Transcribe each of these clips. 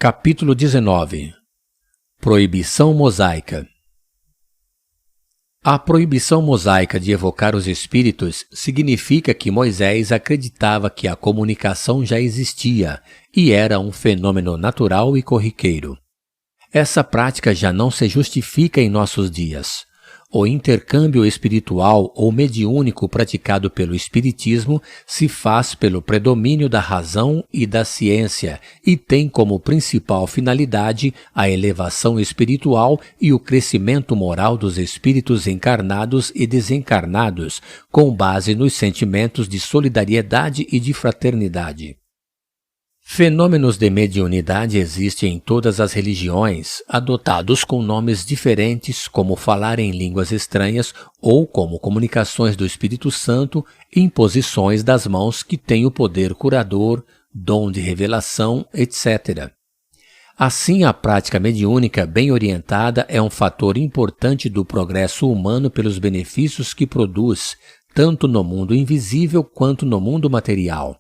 Capítulo 19. Proibição mosaica. A proibição mosaica de evocar os espíritos significa que Moisés acreditava que a comunicação já existia e era um fenômeno natural e corriqueiro. Essa prática já não se justifica em nossos dias. O intercâmbio espiritual ou mediúnico praticado pelo Espiritismo se faz pelo predomínio da razão e da ciência e tem como principal finalidade a elevação espiritual e o crescimento moral dos espíritos encarnados e desencarnados, com base nos sentimentos de solidariedade e de fraternidade. Fenômenos de mediunidade existem em todas as religiões, adotados com nomes diferentes, como falar em línguas estranhas ou como comunicações do Espírito Santo, imposições das mãos que têm o poder curador, dom de revelação, etc. Assim, a prática mediúnica bem orientada é um fator importante do progresso humano pelos benefícios que produz, tanto no mundo invisível quanto no mundo material.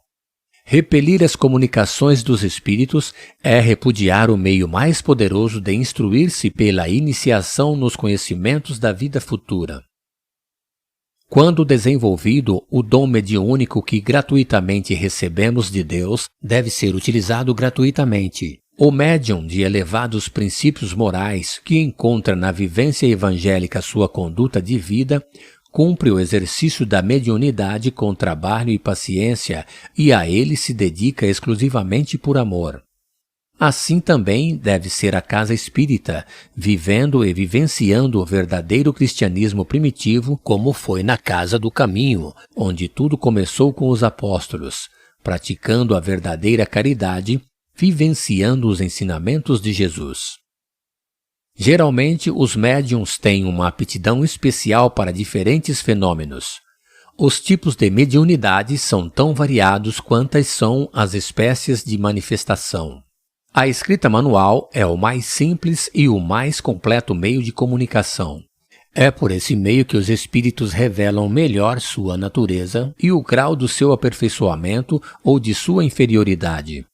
Repelir as comunicações dos espíritos é repudiar o meio mais poderoso de instruir-se pela iniciação nos conhecimentos da vida futura. Quando desenvolvido, o dom mediúnico que gratuitamente recebemos de Deus deve ser utilizado gratuitamente. O médium de elevados princípios morais, que encontra na vivência evangélica sua conduta de vida, cumpre o exercício da mediunidade com trabalho e paciência e a ele se dedica exclusivamente por amor. Assim também deve ser a casa espírita, vivendo e vivenciando o verdadeiro cristianismo primitivo, como foi na Casa do Caminho, onde tudo começou com os apóstolos, praticando a verdadeira caridade, vivenciando os ensinamentos de Jesus. Geralmente, os médiuns têm uma aptidão especial para diferentes fenômenos. Os tipos de mediunidade são tão variados quantas são as espécies de manifestação. A escrita manual é o mais simples e o mais completo meio de comunicação. É por esse meio que os espíritos revelam melhor sua natureza e o grau do seu aperfeiçoamento ou de sua inferioridade.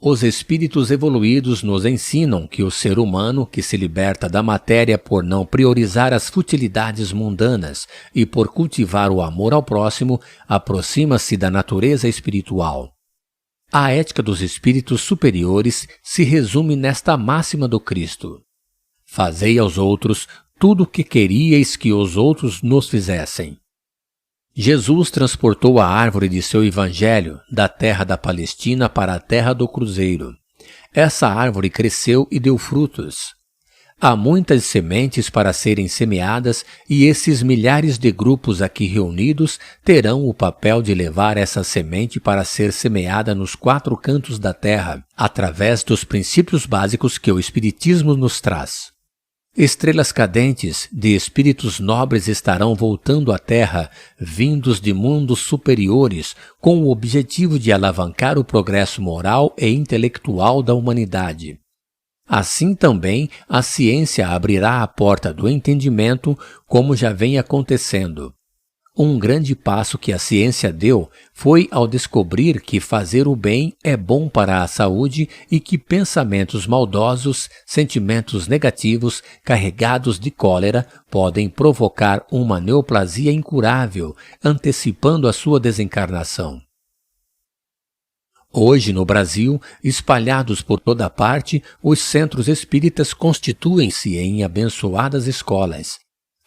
Os espíritos evoluídos nos ensinam que o ser humano, que se liberta da matéria por não priorizar as futilidades mundanas e por cultivar o amor ao próximo, aproxima-se da natureza espiritual. A ética dos espíritos superiores se resume nesta máxima do Cristo: fazei aos outros tudo o que queríeis que os outros nos fizessem. Jesus transportou a árvore de seu evangelho da terra da Palestina para a terra do Cruzeiro. Essa árvore cresceu e deu frutos. Há muitas sementes para serem semeadas e esses milhares de grupos aqui reunidos terão o papel de levar essa semente para ser semeada nos 4 cantos da terra, através dos princípios básicos que o Espiritismo nos traz. Estrelas cadentes de espíritos nobres estarão voltando à Terra, vindos de mundos superiores, com o objetivo de alavancar o progresso moral e intelectual da humanidade. Assim também, a ciência abrirá a porta do entendimento, como já vem acontecendo. Um grande passo que a ciência deu foi ao descobrir que fazer o bem é bom para a saúde e que pensamentos maldosos, sentimentos negativos, carregados de cólera, podem provocar uma neoplasia incurável, antecipando a sua desencarnação. Hoje, no Brasil, espalhados por toda parte, os centros espíritas constituem-se em abençoadas escolas.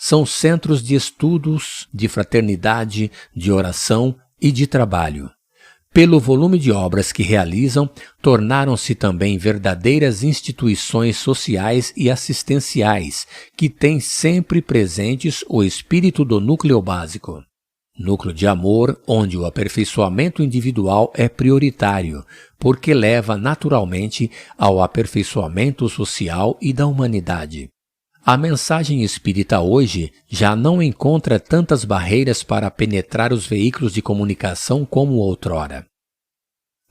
São centros de estudos, de fraternidade, de oração e de trabalho. Pelo volume de obras que realizam, tornaram-se também verdadeiras instituições sociais e assistenciais, que têm sempre presentes o espírito do núcleo básico. Núcleo de amor, onde o aperfeiçoamento individual é prioritário, porque leva naturalmente ao aperfeiçoamento social e da humanidade. A mensagem espírita hoje já não encontra tantas barreiras para penetrar os veículos de comunicação como outrora.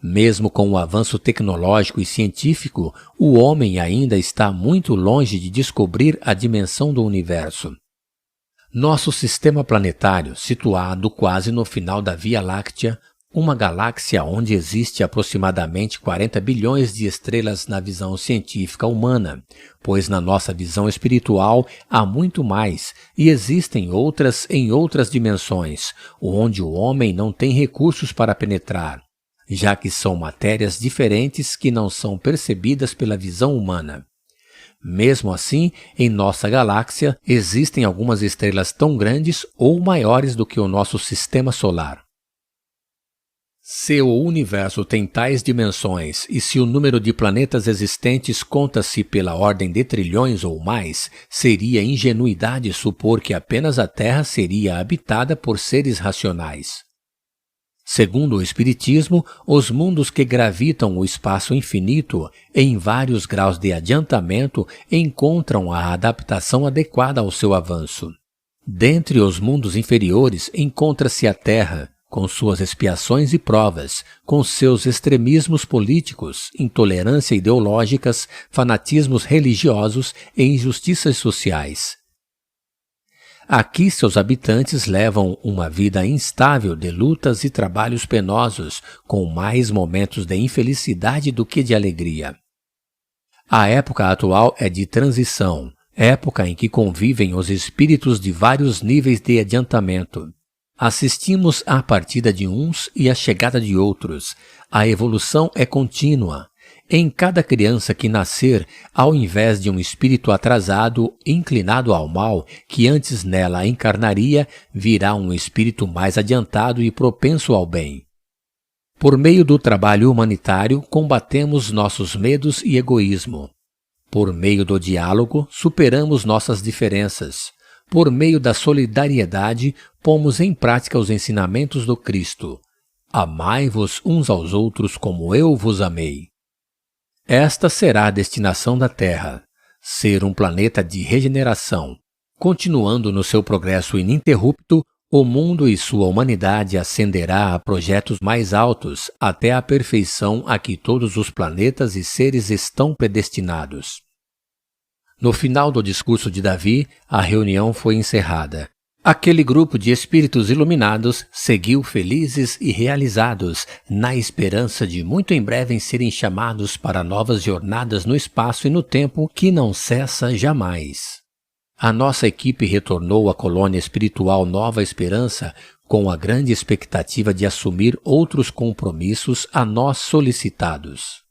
Mesmo com o avanço tecnológico e científico, o homem ainda está muito longe de descobrir a dimensão do universo. Nosso sistema planetário, situado quase no final da Via Láctea, Uma galáxia onde existe aproximadamente 40 bilhões de estrelas na visão científica humana, pois na nossa visão espiritual há muito mais e existem outras em outras dimensões, onde o homem não tem recursos para penetrar, já que são matérias diferentes que não são percebidas pela visão humana. Mesmo assim, em nossa galáxia existem algumas estrelas tão grandes ou maiores do que o nosso sistema solar. Se o universo tem tais dimensões e se o número de planetas existentes conta-se pela ordem de trilhões ou mais, seria ingenuidade supor que apenas a Terra seria habitada por seres racionais. Segundo o Espiritismo, os mundos que gravitam o espaço infinito, em vários graus de adiantamento, encontram a adaptação adequada ao seu avanço. Dentre os mundos inferiores encontra-se a Terra, com suas expiações e provas, com seus extremismos políticos, intolerância ideológicas, fanatismos religiosos e injustiças sociais. Aqui seus habitantes levam uma vida instável de lutas e trabalhos penosos, com mais momentos de infelicidade do que de alegria. A época atual é de transição, época em que convivem os espíritos de vários níveis de adiantamento. Assistimos à partida de uns e à chegada de outros. A evolução é contínua. Em cada criança que nascer, ao invés de um espírito atrasado, inclinado ao mal, que antes nela encarnaria, virá um espírito mais adiantado e propenso ao bem. Por meio do trabalho humanitário, combatemos nossos medos e egoísmo. Por meio do diálogo, superamos nossas diferenças. Por meio da solidariedade, pomos em prática os ensinamentos do Cristo. Amai-vos uns aos outros como eu vos amei. Esta será a destinação da Terra, ser um planeta de regeneração. Continuando no seu progresso ininterrupto, o mundo e sua humanidade ascenderá a projetos mais altos até a perfeição a que todos os planetas e seres estão predestinados. No final do discurso de Davi, a reunião foi encerrada. Aquele grupo de espíritos iluminados seguiu felizes e realizados, na esperança de muito em breve serem chamados para novas jornadas no espaço e no tempo que não cessa jamais. A nossa equipe retornou à colônia espiritual Nova Esperança com a grande expectativa de assumir outros compromissos a nós solicitados.